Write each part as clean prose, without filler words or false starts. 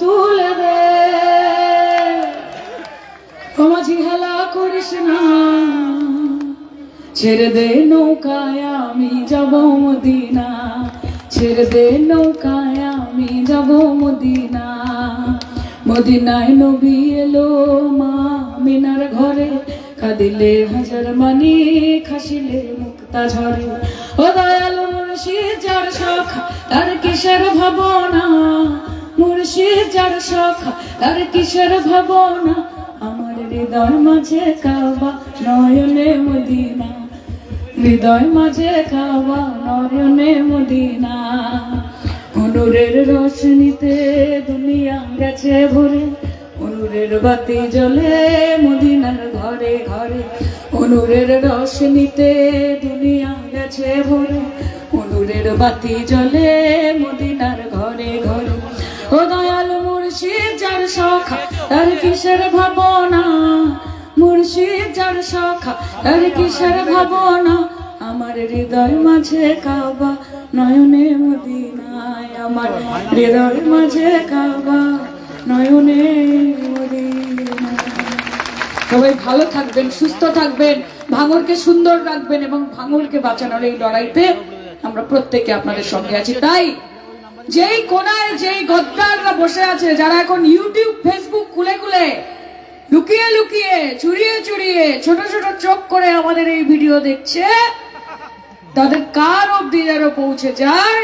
তুলে দে ও মাঝি হেলা করিস না ছেড়ে দে নৌকায় আমি যাব মদিনা ছেড়ে দে নৌকায় আমি যাব মদিনা মদিনায় নবী এলো মা মিনার ঘরে কাঁদিলে হাজার মানি খাসিলে মুক্তা ঝরে ও দয়াল মুর্শিদ যার সখা তার কিসের ভাবনা মুর্শিদ যার সখা তার কিসের ভাবনা আমার হৃদয় মাঝে কাবা নয়নে মদিনা হৃদয় মাঝে কাবা নয়নে মদিনা অনুরের রোশনীতে দুনিয়া গেছে ভরে অনুরের বাতি জ্বলে মদিনার ঘরে ঘরে অনুরের রোশনীতে দুনিয়া গেছে ভরে অনুরের বাতি জ্বলে মদিনার ঘরে ঘরে ও দয়াল মুর্শিদ যার সখা তার কিসের ভাবনা মুর্শিদ যার সখা তার কিসের ভাবনা আমার হৃদয় মাঝে কাবা নয়নে মদিনায় আমার হৃদয় মাঝে কাবা নয়নে মদিনা। সবাই ভালো থাকবেন, সুস্থ থাকবেন, ভাঙরকে সুন্দর রাখবেন এবং ভাঙরকে বাঁচানোর এই লড়াইতে আমরা প্রত্যেকে আপনাদের সঙ্গে আছি। তাই যেই কোনায় যেই গদ্দাররা বসে আছে, যারা এখন ইউটিউব ফেসবুক খুলে খুলে লুকিয়ে লুকিয়ে চুরিয়ে চুরিয়ে ছোট ছোট চোখ করে আমাদের এই ভিডিও দেখছে, তাদের কার অব্দি যেন পৌঁছে যায়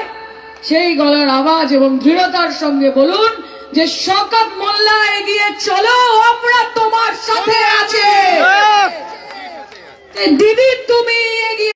সেই গলার আওয়াজ এবং দৃঢ়তার সঙ্গে বলুন যে শওকত মোল্লা এগিয়ে চলো, আমরা তোমার সাথে আছি। দিদি তুমি এগিয়ে